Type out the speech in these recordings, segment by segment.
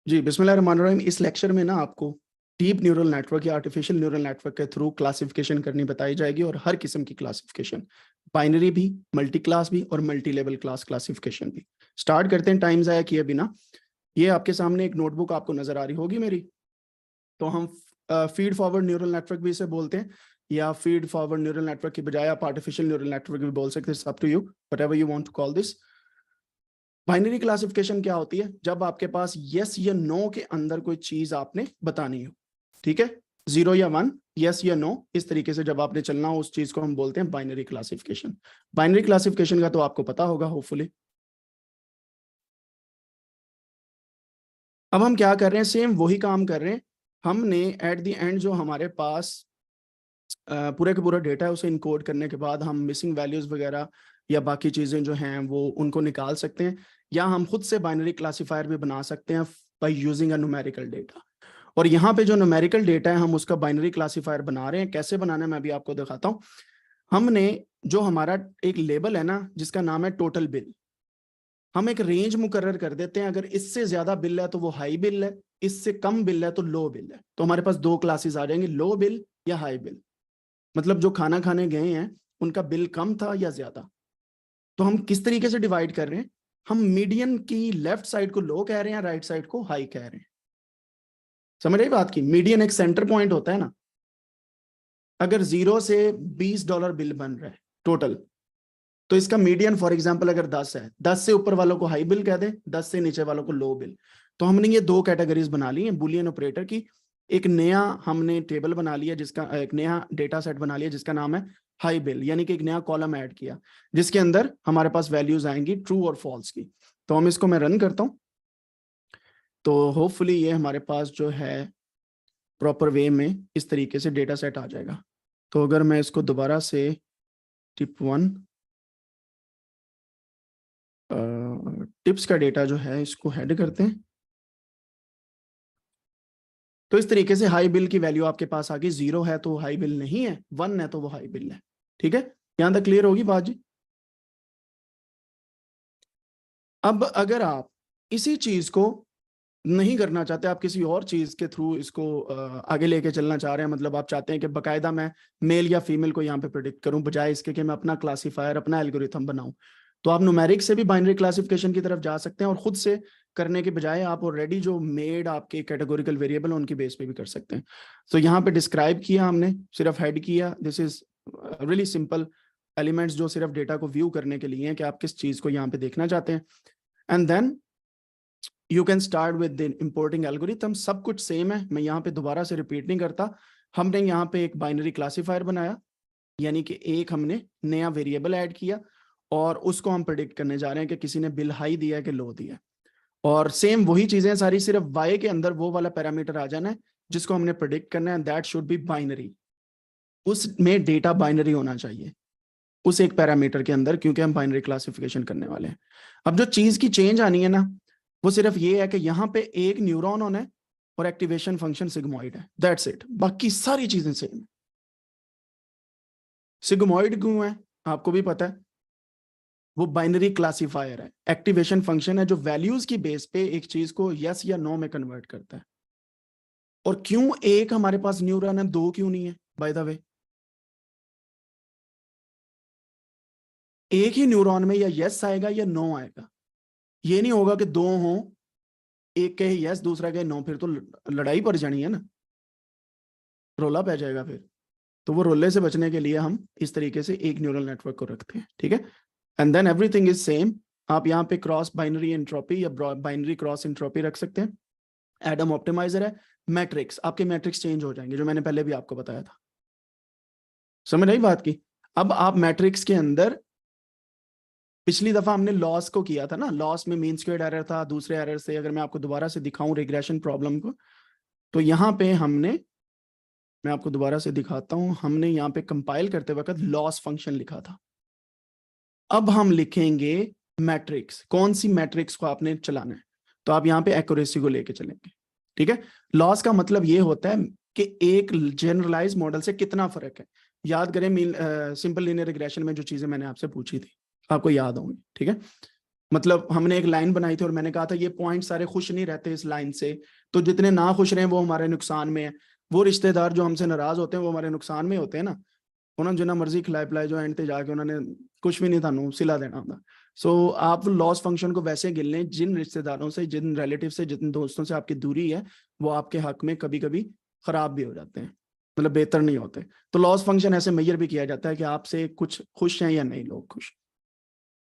जी बिस्मिल्लाहिर्रहमानिर्रहीम। इस लेक्चर में ना आपको डीप न्यूरल नेटवर्क या आर्टिफिशियल न्यूरल नेटवर्क के थ्रू क्लासिफिकेशन करनी बताई जाएगी, और हर किस्म की क्लासिफिकेशन, बाइनरी भी, मल्टी क्लास भी और मल्टी लेवल क्लास क्लासिफिकेशन भी। स्टार्ट करते हैं टाइम ज़ाया किए बिना। ये आपके सामने एक नोटबुक आपको नजर आ रही होगी मेरी। तो हम फीड फॉरवर्ड न्यूरल नेटवर्क भी इसे बोलते हैं, या फीड फॉरवर्ड न्यूरल नेटवर्क की बजाय आप आर्टिफिशियल न्यूरल नेटवर्क भी बोल सकते हैं। Up to you, whatever you want to call this. Binary classification क्या होती है? जब आपके पास यस या नो के अंदर कोई चीज आपने बतानी हो, ठीक है, 0 या 1, यस या नो, इस तरीके से जब आपने चलना हो उस चीज को हम बोलते हैं बाइनरी क्लासिफिकेशन। बाइनरी क्लासिफिकेशन का तो आपको पता होगा होपफुली। अब हम क्या कर रहे हैं? सेम वही काम कर रहे हैं। हमने एट द एंड जो हमारे पास पूरे का पूरा डेटा है उसे इनकोड करने के बाद हम मिसिंग वैल्यूज वगैरह या बाकी चीज़ें जो हैं वो उनको निकाल सकते हैं, या हम खुद से बाइनरी क्लासीफायर भी बना सकते हैं by using a numerical data. और यहाँ पे जो न्यूमेरिकल डेटा है हम उसका बाइनरी क्लासीफायर बना रहे हैं। कैसे बनाना है मैं भी आपको दिखाता हूँ। हमने जो हमारा एक लेबल है ना जिसका नाम है टोटल बिल, हम एक रेंज मुकर्रर कर देते हैं। अगर इससे ज्यादा बिल है तो वो हाई बिल है, इससे कम बिल है तो लो बिल है। तो हमारे पास दो क्लासेस आ जाएंगे, लो बिल या हाई बिल। मतलब जो खाना खाने गए हैं उनका बिल कम था या ज्यादा। तो हम किस तरीके से डिवाइड कर रहे हैं? हम मीडियन की लेफ्ट साइड को लो कह रहे हैं, राइट साइड को हाई कह रहे हैं। समझ रहे बात की? मीडियन एक सेंटर पॉइंट होता है ना। अगर 0 से $20 बिल बन रहा है टोटल, तो इसका मीडियन फॉर एग्जांपल अगर 10 है, 10 से ऊपर वालों को हाई बिल कह दे, 10 से नीचे वालों को लो बिल। तो हमने ये दो कैटेगरीज बना ली है बुलियन ऑपरेटर की। एक नया हमने टेबल बना लिया, जिसका एक नया डेटा सेट बना लिया जिसका नाम है हाई बिल, यानी कि एक नया कॉलम ऐड किया जिसके अंदर हमारे पास वैल्यूज आएंगी ट्रू और फॉल्स की। तो हम इसको मैं रन करता हूं, तो होपफुली ये हमारे पास जो है प्रॉपर वे में इस तरीके से डेटा सेट आ जाएगा। तो अगर मैं इसको दोबारा से टिप 1 टिप्स का डेटा जो है इसको हेड करते हैं, तो इस तरीके से हाई बिल की वैल्यू आपके पास आ गई। 0 है तो हाई बिल नहीं है, 1 है तो वो हाई बिल है। ठीक है, यहां तक क्लियर होगी बात जी? अब अगर आप इसी चीज को नहीं करना चाहते, आप किसी और चीज के थ्रू इसको आगे लेके चलना चाह रहे हैं, मतलब आप चाहते हैं कि बकायदा मैं मेल या फीमेल को यहाँ पे प्रिडिक्ट करूं बजाय इसके कि मैं अपना क्लासीफायर, अपना एल्गोरिथम बनाऊं, तो आप न्यूमेरिक से भी बाइनरी क्लासिफिकेशन की तरफ जा सकते हैं, और खुद से करने के बजाय आप ऑलरेडी जो मेड आपके कैटेगोरिकल वेरिएबल उनकी बेस पे भी कर सकते हैं। तो यहाँ पे डिस्क्राइब किया हमने, सिर्फ हेड किया, this is really simple elements जो सिर्फ डेटा को व्यू करने के लिए हैं कि आप किस चीज को यहाँ पे देखना चाहते हैं। And then you can start with importing algorithm. सब कुछ सेम है, मैं यहाँ पे दोबारा से रिपीट नहीं करता। हमने यहाँ पे एक बाइनरी क्लासीफायर बनाया, यानी कि एक हमने नया वेरिएबल ऐड किया, और उसको हम प्रिडिक्ट करने जा रहे हैं कि किसी ने बिल हाई दिया है कि लो दिया है। और सेम वही चीजें सारी, सिर्फ वाई के अंदर वो वाला पैरामीटर आ जाना है जिसको हमने प्रिडिक्ट करना है, दैट शुड बी बाइनरी। उसमें डेटा बाइनरी होना चाहिए उस एक पैरामीटर के अंदर, क्योंकि हम बाइनरी क्लासिफिकेशन करने वाले हैं। अब जो चीज की चेंज आनी है ना, वो सिर्फ ये है कि यहाँ पे एक न्यूरॉन होना है और एक्टिवेशन फंक्शन सिग्मोइड है, दैट्स इट। बाकी सारी चीजें सेम है। सिग्मोइड क्यों है आपको भी पता है, वो बाइनरी क्लासिफायर है। एक्टिवेशन फंक्शन है जो वैल्यूज की बेस पे एक चीज को यस या नो में कन्वर्ट करता है। और क्यों एक हमारे पास न्यूरॉन है, दो क्यों नहीं है बाय द वे? एक ही न्यूरॉन में या यस आएगा या नो आएगा। ये नहीं होगा कि दो हों, एक कहे यस दूसरा कहे नो, फिर तो लड़ाई पड़ जानी है ना, रोला पै जाएगा फिर। तो वो रोले से बचने के लिए हम इस तरीके से एक न्यूरल नेटवर्क को रखते हैं, ठीक है। And then everything is same. आप यहाँ पे क्रॉस बाइनरी एंट्रोपी या बाइनरी क्रॉस एंट्रोपी रख सकते हैं। एडम ऑप्टिमाइजर है। मैट्रिक्स, आपके मैट्रिक्स चेंज हो जाएंगे जो मैंने पहले भी आपको बताया था। समझ आई बात की? अब आप मैट्रिक्स के अंदर, पिछली दफा हमने लॉस को किया था ना, लॉस में मीन स्क्वेयर्ड एरर था। दूसरे एरर से अगर मैं आपको दोबारा से दिखाऊं रिग्रेशन प्रॉब्लम को, तो यहाँ पे हमने, मैं आपको दोबारा से दिखाता हूं, हमने यहाँ पे कंपाइल करते वक्त लॉस फंक्शन लिखा था। अब हम लिखेंगे मैट्रिक्स। कौन सी मैट्रिक्स को आपने चलाना है? तो आप यहाँ पे एक्यूरेसी को लेके चलेंगे, ठीक है। लॉस का मतलब ये होता है कि एक जनरलाइज मॉडल से कितना फर्क है। याद करें सिंपल लीनियर रिग्रेशन में जो चीजें मैंने आपसे पूछी थी, आपको याद होंगी, ठीक है। मतलब हमने एक लाइन बनाई थी और मैंने कहा था ये पॉइंट सारे खुश नहीं रहते इस लाइन से, तो जितने ना खुश रहे वो हमारे नुकसान में है। वो रिश्तेदार जो हमसे नाराज होते हैं वो हमारे नुकसान में होते हैं ना। उन्होंने जिन्ना मर्जी खिलाए पिलाए जो एंड ते जाके उन्होंने कुछ भी नहीं थानू सिला देना होता। सो आप लॉस फंक्शन को वैसे गिन लें, जिन रिश्तेदारों से, जिन रिलेटिव से, जिन दोस्तों से आपकी दूरी है वो आपके हक में कभी कभी खराब भी हो जाते हैं, मतलब बेहतर नहीं होते। तो लॉस फंक्शन ऐसे मेजर भी किया जाता है कि आपसे कुछ खुश हैं या नहीं लोग खुश।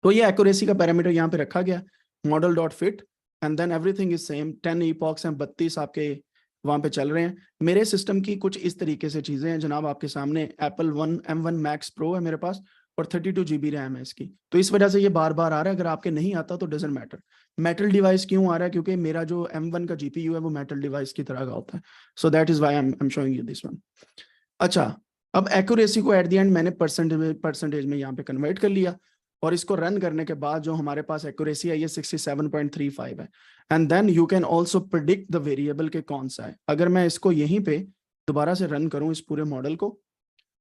तो ये एक्यूरेसी का पैरामीटर यहाँ पे रखा गया, model dot fit, and then everything is same. 10 epochs हैं, 32 आपके वहां पे चल रहे हैं। मेरे सिस्टम की कुछ इस तरीके से चीजें हैं जनाब आपके सामने। Apple one M1 max pro है मेरे पास और 32 GB रैम है इसकी, तो इस वजह से ये बार बार आ रहा है। अगर आपके नहीं आता तो डजेंट मैटर। मेटल डिवाइस क्यों आ रहा है? क्योंकि मेरा जो M1 का GPU है वो मेटल डिवाइस की तरह का होता है। So that is why I am showing you this one. अच्छा, अब एक्यूरेसी को एट द एंड मैंने परसेंटेज में यहाँ पे कन्वर्ट कर लिया, और इसको रन करने के बाद जो हमारे पास एक्यूरेसी है ये 67.35 है। And then you can also predict the variable के कौन सा है। अगर मैं इसको यहीं पे दोबारा से रन करूं इस पूरे मॉडल को,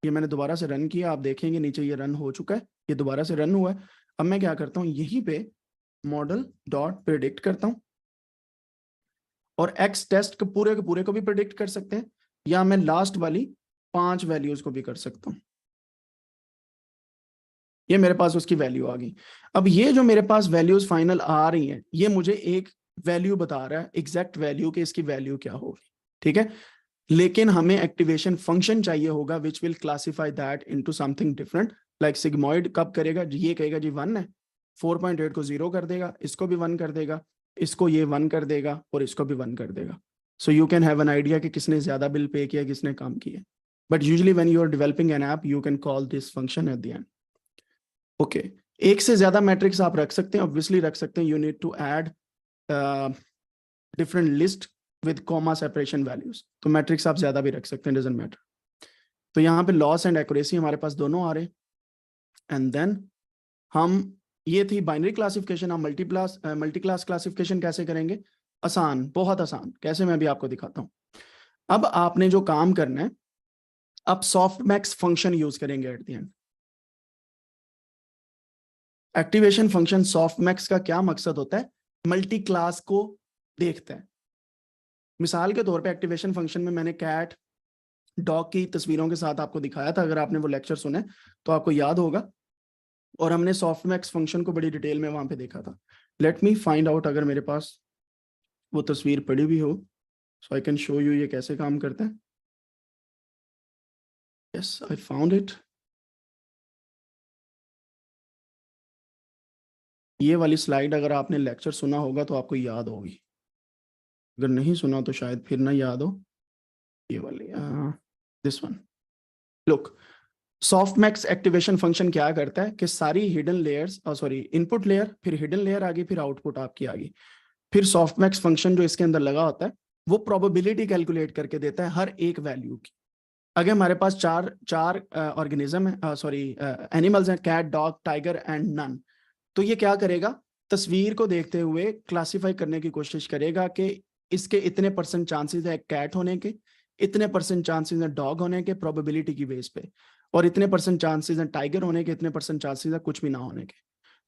ये मैंने दोबारा से रन किया, आप देखेंगे नीचे ये रन हो चुका है, ये दोबारा से रन हुआ है। अब मैं क्या करता हूँ, यहीं पे मॉडल डॉट प्रिडिक्ट करता हूँ, और एक्स टेस्ट के पूरे को भी प्रिडिक्ट कर सकते हैं, या मैं लास्ट वाली 5 वैल्यूज को भी कर सकता हूँ। ये मेरे पास उसकी वैल्यू आ गई। अब ये जो मेरे पास वैल्यूज फाइनल आ रही हैं, ये मुझे एक वैल्यू बता रहा है, एग्जैक्ट वैल्यू कि इसकी वैल्यू क्या होगी, ठीक है। लेकिन हमें एक्टिवेशन फंक्शन चाहिए होगा which will classify that into something different. Like sigmoid कब करेगा, ये कहेगा जी 1 है, 4.8 को 0 कर देगा, इसको भी 1 कर देगा, इसको ये 1 कर देगा, और इसको भी 1 कर देगा। So you can have an idea कि किसने ज्यादा बिल पे किया, किसने कम किया। But usually when you are developing an app you can call this function at the end. Okay, एक से ज्यादा मैट्रिक्स आप रख सकते हैं, ऑब्वियसली रख सकते हैं। You need to add different list with comma separation values, तो मैट्रिक्स आप ज्यादा भी रख सकते हैं, डजंट मैटर। तो यहाँ पे लॉस एंड एक्यूरेसी हमारे पास दोनों आ रहे हैं। एंड देन हम, ये थी बाइनरी क्लासिफिकेशन। हम मल्टी क्लास क्लासिफिकेशन कैसे करेंगे? आसान, बहुत आसान। कैसे, मैं भी आपको दिखाता हूँ। अब आपने जो काम करना है, अब सॉफ्ट मैक्स फंक्शन यूज करेंगे eight the and. Activation function soft max का क्या मकसद होता है? मल्टी क्लास को देखता है। मिसाल के तौर पे एक्टिवेशन फंक्शन में मैंने कैट डॉग की तस्वीरों के साथ आपको दिखाया था, अगर आपने वो लेक्चर सुने तो आपको याद होगा, और हमने सॉफ्ट मैक्स फंक्शन को बड़ी डिटेल में वहां पे देखा था। लेट मी फाइंड आउट अगर मेरे पास वो तस्वीर पड़ी भी हो, सो आई कैन शो यू ये कैसे काम करता है। Yes, I found it. ये वाली स्लाइड अगर आपने लेक्चर सुना होगा तो आपको याद होगी, अगर नहीं सुना तो शायद फिर ना याद हो। ये वाली, this one, look. Soft max activation function क्या करता है कि सारी hidden layers, sorry input layer, फिर हिडन लेयर आ गई, फिर आउटपुट आपकी आ गई, फिर सॉफ्ट मैक्स फंक्शन जो इसके अंदर लगा होता है वो प्रोबेबिलिटी कैलकुलेट करके देता है हर एक वैल्यू की। अगर हमारे पास चार चार ऑर्गेनिज्म है, सॉरी एनिमल्स हैं, cat dog tiger and none, तो ये क्या करेगा, तस्वीर को देखते हुए क्लासिफाई करने की कोशिश करेगा कि इसके इतने % चांसेस है कैट होने के, इतने % चांसेस है डॉग होने के प्रोबेबिलिटी की बेस पे, और इतने % चांसेस हैं टाइगर होने के, इतने % चांसेस है कुछ भी ना होने के।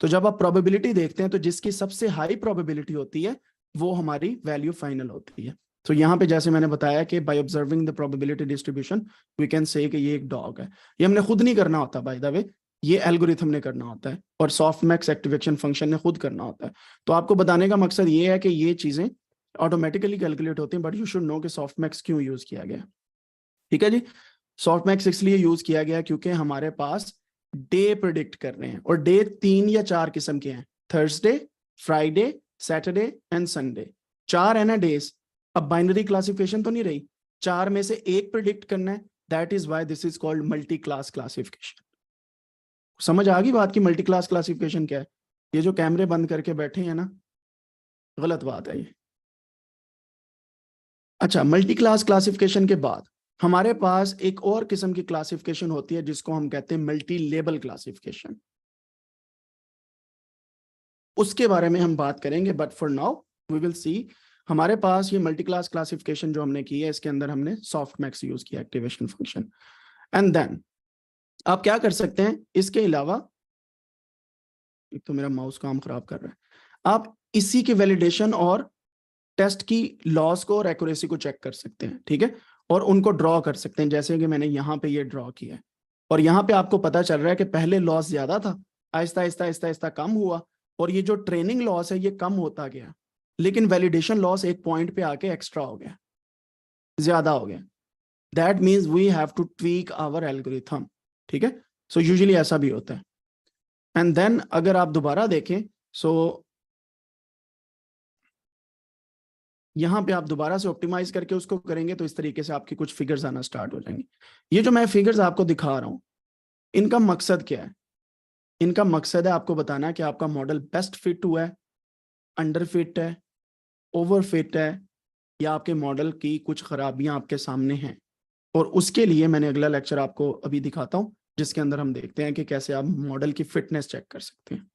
तो जब आप प्रोबेबिलिटी देखते हैं तो जिसकी सबसे हाई प्रोबेबिलिटी होती है वो हमारी वैल्यू फाइनल होती है। तो यहाँ पे जैसे मैंने बताया कि by observing the probability distribution we can say कि ये एक डॉग है। ये हमने खुद नहीं करना होता बाय द वे, ये एल्गोरिथम ने करना होता है, और सॉफ्ट मैक्स एक्टिवेशन फंक्शन ने खुद करना होता है। तो आपको बताने का मकसद ये है कि ये चीजें ऑटोमेटिकली कैलकुलेट होती हैं, बट यू शुड नो कि सॉफ्ट मैक्स क्यों यूज किया गया। ठीक है जी, सॉफ्ट मैक्स इसलिए यूज किया गया क्योंकि हमारे पास डे प्रिडिक्ट कर रहे हैं, और डे 3 या 4 किस्म के हैं, Thursday, Friday, Saturday and Sunday. 4 है ना डेज। अब बाइनरी क्लासिफिकेशन तो नहीं रही, 4 में से एक प्रिडिक्ट करना है, that is why this is called multi class classification. समझ आ गई बात की मल्टी क्लास क्लासिफिकेशन क्या है? ये जो कैमरे बंद करके बैठे हैं ना, गलत बात है ये। अच्छा, मल्टी क्लास क्लासिफिकेशन के बाद हमारे पास एक और किस्म की क्लासिफिकेशन होती है जिसको हम कहते हैं मल्टी लेबल क्लासिफिकेशन। उसके बारे में हम बात करेंगे, but for now we will see. हमारे पास ये मल्टी क्लास क्लासिफिकेशन जो हमने की है, इसके अंदर हमने सॉफ्ट मैक्स यूज किया, एक्टिवेशन फंक्शन। एंड देन आप क्या कर सकते हैं इसके अलावा, एक तो मेरा माउस काम खराब कर रहा है, आप इसी के वैलिडेशन और टेस्ट की लॉस को और एक्यूरेसी को चेक कर सकते हैं, ठीक है, और उनको ड्रॉ कर सकते हैं, जैसे कि मैंने यहाँ पे ये ड्रॉ किया है। और यहाँ पे आपको पता चल रहा है कि पहले लॉस ज्यादा था, आहिस्ता आहिस्ता आहिस्ता आहिस्ता कम हुआ, और ये जो ट्रेनिंग लॉस है ये कम होता गया, लेकिन वैलिडेशन लॉस एक पॉइंट पे आके एक्स्ट्रा हो गया, ज्यादा हो गया। That means we have to tweak our algorithm, ठीक है। सो यूजुअली ऐसा भी होता है। एंड देन अगर आप दोबारा देखें, सो यहाँ पे आप दोबारा से ऑप्टिमाइज करके उसको करेंगे तो इस तरीके से आपकी कुछ फिगर्स आना स्टार्ट हो जाएंगे। ये जो मैं फिगर्स आपको दिखा रहा हूँ, इनका मकसद क्या है? इनका मकसद है आपको बताना कि आपका मॉडल बेस्ट फिट हुआ है, अंडर फिट है, ओवर फिट है, या आपके मॉडल की कुछ खराबियां आपके सामने हैं। और उसके लिए मैंने अगला लेक्चर आपको अभी दिखाता हूँ, जिसके अंदर हम देखते हैं कि कैसे आप मॉडल की फिटनेस चेक कर सकते हैं।